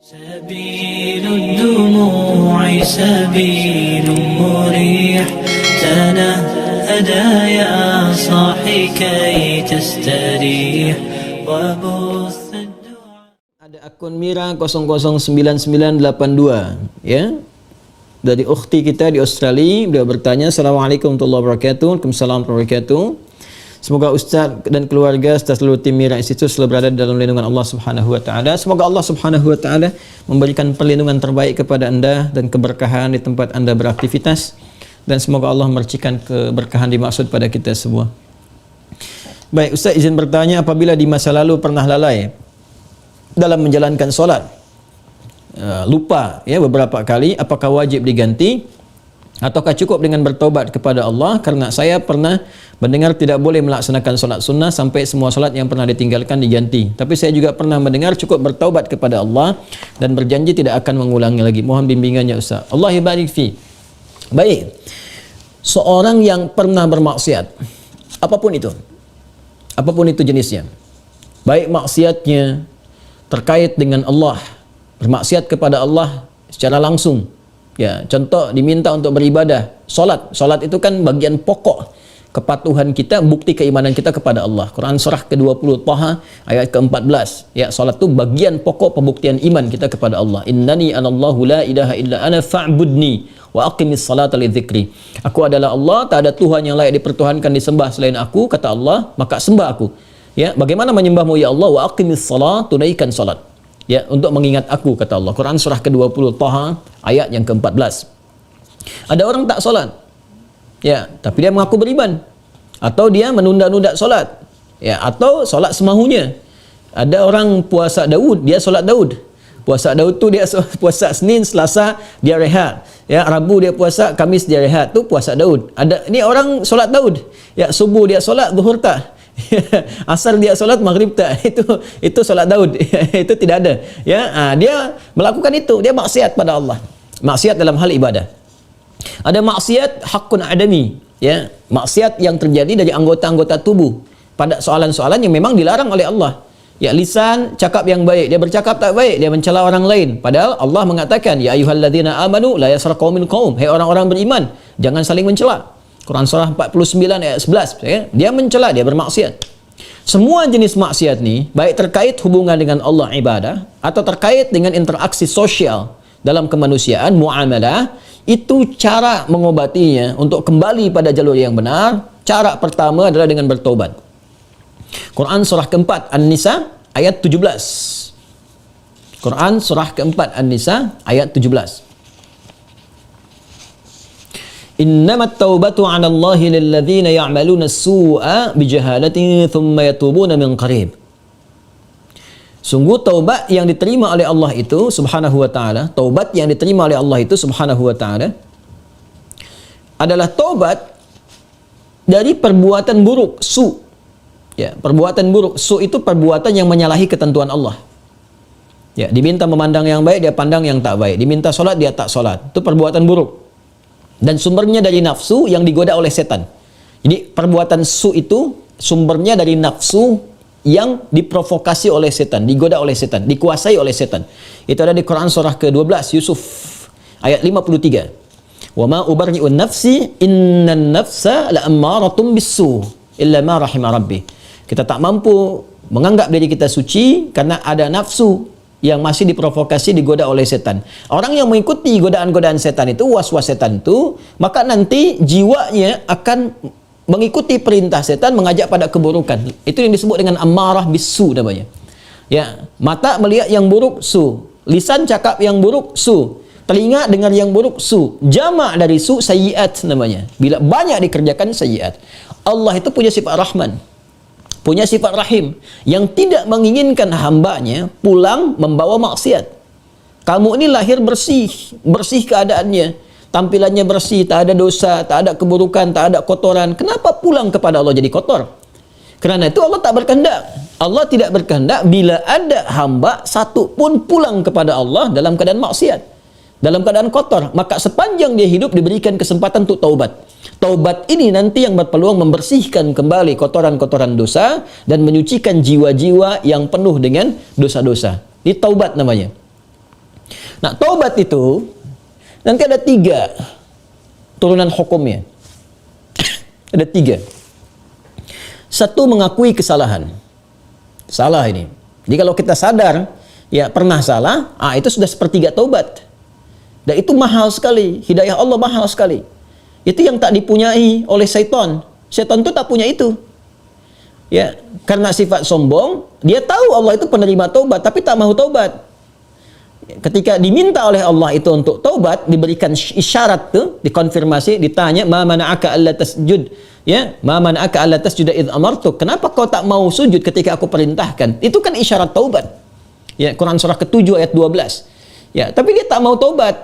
سبيل الدموع سبيل مريح تنهدى يا صاحي كي تستريح وبث الدعاء. Ada akun Mira 009982 ya. Dari ukhti kita di Australia, beliau bertanya, Assalamualaikum warahmatullahi wabarakatuh. Waalaikumsalam warahmatullahi wabarakatuh. Semoga Ustaz dan keluarga serta seluruh tim Mira Institute selalu berada dalam lindungan Allah Subhanahu wa taala. Semoga Allah Subhanahu wa taala memberikan perlindungan terbaik kepada Anda dan keberkahan di tempat Anda beraktivitas, dan semoga Allah memercikan keberkahan dimaksud pada kita semua. Baik, Ustaz izin bertanya, apabila di masa lalu pernah lalai dalam menjalankan solat, lupa ya beberapa kali, apakah wajib diganti ataukah cukup dengan bertaubat kepada Allah? Karena saya pernah mendengar tidak boleh melaksanakan solat sunnah sampai semua solat yang pernah ditinggalkan diganti. Tapi saya juga pernah mendengar cukup bertaubat kepada Allah dan berjanji tidak akan mengulangi lagi. Mohon bimbingannya Ustaz. Allah barik fi. Baik, seorang yang pernah bermaksiat, apapun itu jenisnya, baik maksiatnya terkait dengan Allah, bermaksiat kepada Allah secara langsung, ya, contoh diminta untuk beribadah, solat itu kan bagian pokok kepatuhan kita, bukti keimanan kita kepada Allah. Quran surah ke-20 Taha ayat ke-14, ya, solat itu bagian pokok pembuktian iman kita kepada Allah. Innani anallahu la ilaha illa ana fa'budni wa aqimis salata li dzikri. Aku adalah Allah, tak ada Tuhan yang layak dipertuhankan disembah selain aku, kata Allah, maka sembah aku. Ya, bagaimana menyembahmu ya Allah? Wa aqimis salat, tunaikan salat, ya, untuk mengingat aku, kata Allah. Quran surah ke-20 Taha ayat yang ke-14. Ada orang tak solat, ya, tapi dia mengaku beriman, atau dia menunda-nunda solat, ya, atau solat semahunya. Ada orang puasa Daud, dia solat Daud. Puasa Daud tu dia puasa Senin, Selasa dia rehat, ya, Rabu dia puasa, Kamis dia rehat, tu puasa Daud. Ada ni orang solat Daud, ya, subuh dia solat, zuhur tak. Asar dia solat, maghrib tak. Itu solat Daud. Itu tidak ada, ya. Dia melakukan itu, dia maksiat pada Allah, maksiat dalam hal ibadah. Ada maksiat hakun adami, ya, maksiat yang terjadi dari anggota-anggota tubuh pada soalan-soalan yang memang dilarang oleh Allah. Ya, lisan cakap yang baik, dia bercakap tak baik, dia mencela orang lain, padahal Allah mengatakan, ya ayyuhalladzina amanu la yaskhar qaumin qaum, hai orang-orang beriman, jangan saling mencela. Quran surah 49 ayat 11, ya, dia mencela, dia bermaksiat. Semua jenis maksiat ni, baik terkait hubungan dengan Allah ibadah atau terkait dengan interaksi sosial dalam kemanusiaan, muamalah, itu cara mengobatinya untuk kembali pada jalur yang benar. Cara pertama adalah dengan bertobat. Quran surah keempat An-Nisa ayat 17. Quran surah keempat An-Nisa ayat 17. Innamat taubatu 'ala Allahi lilladzina ya'maluna as-su'a bijahalatin thumma yatubuna min qarib. Sungguh taubat yang diterima oleh Allah itu subhanahu wa ta'ala, taubat yang diterima oleh Allah itu subhanahu wa ta'ala adalah taubat dari perbuatan buruk, su. Ya, perbuatan buruk, su itu perbuatan yang menyalahi ketentuan Allah. Ya, diminta memandang yang baik, dia pandang yang tak baik. Diminta solat, dia tak solat. Itu perbuatan buruk. Dan sumbernya dari nafsu yang digoda oleh setan. Jadi perbuatan su itu sumbernya dari nafsu yang diprovokasi oleh setan, digoda oleh setan, dikuasai oleh setan. Itu ada di Quran surah ke-12 Yusuf ayat 53. Wa ma ubarri'un nafsi innan nafsa la'ammaratun bis-su illa ma rahima rabbi. Kita tak mampu menganggap diri kita suci karena ada nafsu yang masih diprovokasi, digoda oleh setan. Orang yang mengikuti godaan-godaan setan itu, was-was setan itu, maka nanti jiwanya akan mengikuti perintah setan, mengajak pada keburukan. Itu yang disebut dengan ammarah bisu namanya. Ya, mata melihat yang buruk, su. Lisan cakap yang buruk, su. Telinga dengar yang buruk, su. Jamak dari su, sayyiat namanya. Bila banyak dikerjakan sayyiat. Allah itu punya sifat Rahman, punya sifat Rahim, yang tidak menginginkan hambanya pulang membawa maksiat. Kamu ini lahir bersih, bersih keadaannya, tampilannya bersih, tak ada dosa, tak ada keburukan, tak ada kotoran. Kenapa pulang kepada Allah jadi kotor? Kerana itu Allah tak berkehendak. Allah tidak berkehendak bila ada hamba satu pun pulang kepada Allah dalam keadaan maksiat, dalam keadaan kotor. Maka sepanjang dia hidup diberikan kesempatan untuk taubat. Taubat ini nanti yang berpeluang membersihkan kembali kotoran-kotoran dosa dan menyucikan jiwa-jiwa yang penuh dengan dosa-dosa. Ini taubat namanya. Nah, taubat itu nanti ada 3 turunan hukumnya. Ada 3. 1, mengakui kesalahan. Salah ini. Jadi kalau kita sadar, ya pernah salah, itu sudah sepertiga taubat. Dan itu mahal sekali. Hidayah Allah mahal sekali. Itu yang tak dipunyai oleh syaitan. Syaitan itu tak punya itu. Ya, karena sifat sombong, dia tahu Allah itu penerima taubat, tapi tak mau taubat. Ketika diminta oleh Allah itu untuk taubat, diberikan isyarat tuh, dikonfirmasi, ditanya, ma mana'aka alla tasjud, ya, ma mana'aka alla tasjuda idh amartuk, kenapa kau tak mau sujud ketika aku perintahkan? Itu kan isyarat taubat. Ya, Quran surah ke-7 ayat 12. Ya, tapi dia tak mau taubat.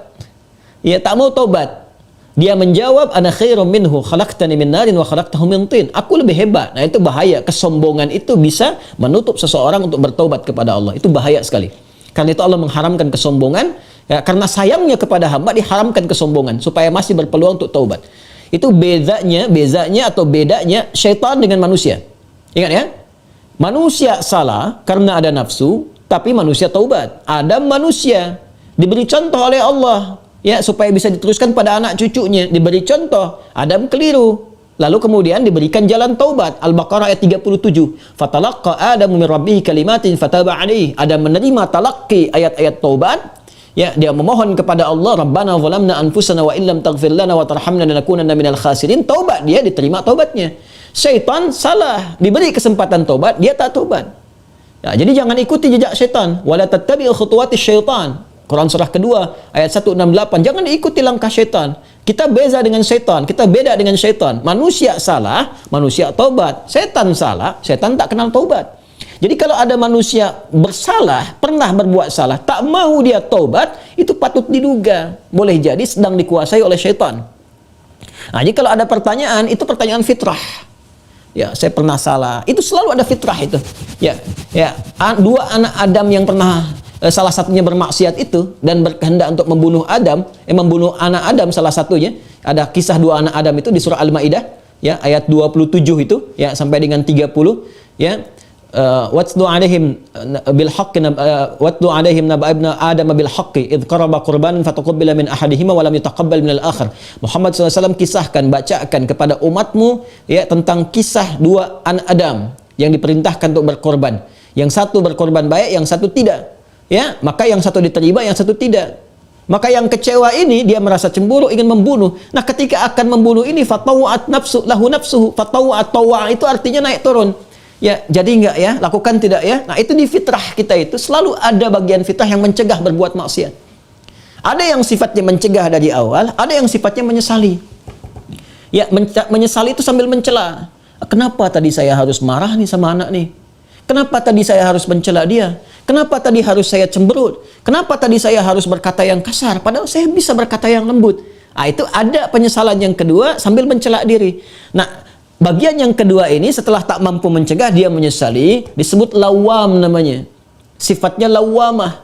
Ya, tak mau taubat. Dia menjawab, ana khairum minhu, khalaqtani min narin wa khalaqtahu min tin. Aku lebih hebat. Nah, itu bahaya. Kesombongan itu bisa menutup seseorang untuk bertaubat kepada Allah. Itu bahaya sekali. Karena itu Allah mengharamkan kesombongan, ya, karena sayangnya kepada hamba diharamkan kesombongan supaya masih berpeluang untuk taubat. Itu bedanya syaitan dengan manusia. Ingat ya, manusia salah karena ada nafsu, tapi manusia taubat. Adam manusia diberi contoh oleh Allah, ya, supaya bisa diteruskan pada anak cucunya. Diberi contoh, Adam keliru, lalu kemudian diberikan jalan taubat. Al-Baqarah ayat 37. Fatalaqqa Adamu min rabbih kalimatin fataba alaihi. Adam menerima talaqi ayat-ayat taubat. Ya, dia memohon kepada Allah, Rabbana zalamna anfusana wa illam taghfir lana wa tarhamna lanakunanna minal khasirin. Taubat, dia diterima taubatnya. Syaitan salah, diberi kesempatan taubat, dia tak taubat. Ya, jadi jangan ikuti jejak syaitan. Wala tattabi'u khutuwatis syaitan. Quran surah kedua ayat 168. Jangan diikuti langkah syaitan. Kita beza dengan syaitan, kita beda dengan syaitan. Manusia salah, manusia taubat. Syaitan salah, syaitan tak kenal taubat. Jadi kalau ada manusia bersalah, pernah berbuat salah, tak mau dia taubat, itu patut diduga, boleh jadi sedang dikuasai oleh syaitan. Nah, jadi kalau ada pertanyaan, itu pertanyaan fitrah. Ya, saya pernah salah. Itu selalu ada fitrah itu. Ya, 2 anak Adam yang pernah salah satunya bermaksiat itu dan berkehendak untuk membunuh membunuh anak Adam, salah satunya. Ada kisah 2 anak Adam itu di surah Al-Maidah, ya, ayat 27 itu, ya, sampai dengan 30, ya. Watlu alaihim bil haqqi watlu alaihim naba ibna adam bil haqqi id qaraba qurbanan fataqabbala min ahadihima wa lam yutaqabbal min al-akhar. Muhammad SAW kisahkan, bacakan kepada umatmu, ya, tentang kisah 2 anak Adam yang diperintahkan untuk berkorban. Yang satu berkorban baik, yang satu tidak. Ya, maka yang satu diterima, yang satu tidak. Maka yang kecewa ini dia merasa cemburu, ingin membunuh. Nah, ketika akan membunuh ini fatawat nafsu lahu nafsuhu, fatawat tawa itu artinya naik turun. Ya, jadi enggak ya, lakukan tidak ya. Nah, itu di fitrah kita itu selalu ada bagian fitrah yang mencegah berbuat maksiat. Ada yang sifatnya mencegah dari awal, ada yang sifatnya menyesali. Ya, menyesali itu sambil mencela. Kenapa tadi saya harus marah nih sama anak nih? Kenapa tadi saya harus mencela dia? Kenapa tadi harus saya cemberut? Kenapa tadi saya harus berkata yang kasar? Padahal saya bisa berkata yang lembut. Nah, itu ada penyesalan yang kedua sambil mencela diri. Nah, bagian yang kedua ini setelah tak mampu mencegah, dia menyesali, disebut lawam namanya. Sifatnya lawamah.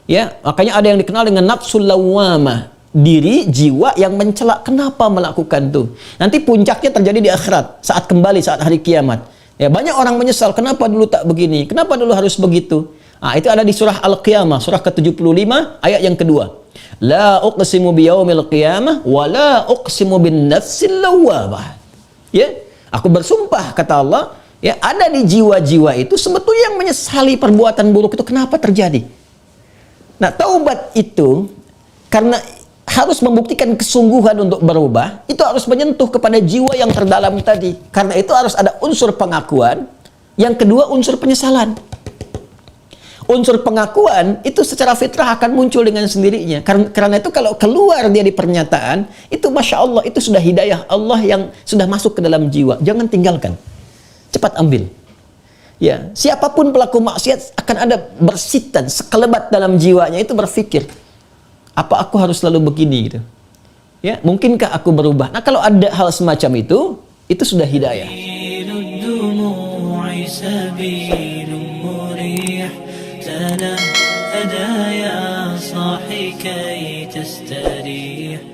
Ya, makanya ada yang dikenal dengan nafsul lawamah. Diri, jiwa yang mencela. Kenapa melakukan itu? Nanti puncaknya terjadi di akhirat, saat kembali, saat hari kiamat. Ya, banyak orang menyesal, kenapa dulu tak begini? Kenapa dulu harus begitu? Nah, itu ada di surah Al-Qiyamah, surah ke-75, ayat yang kedua. La uqsimu biyaumil qiyamah, wa la uqsimu bin nafsil lawwamah. Ya, aku bersumpah, kata Allah, ya, ada di jiwa-jiwa itu sebetulnya yang menyesali perbuatan buruk itu kenapa terjadi. Nah, taubat itu karena harus membuktikan kesungguhan untuk berubah, itu harus menyentuh kepada jiwa yang terdalam tadi. Karena itu harus ada unsur pengakuan, yang kedua unsur penyesalan. Unsur pengakuan itu secara fitrah akan muncul dengan sendirinya. Karena itu kalau keluar dia di pernyataan, itu Masya Allah, itu sudah hidayah Allah yang sudah masuk ke dalam jiwa. Jangan tinggalkan, cepat ambil. Ya, siapapun pelaku maksiat akan ada bersitan, sekelebat dalam jiwanya itu berpikir, apa aku harus selalu begini gitu? Ya, mungkinkah aku berubah? Nah, kalau ada hal semacam itu sudah hidayah. تنهدى يا صاحي كي تستريح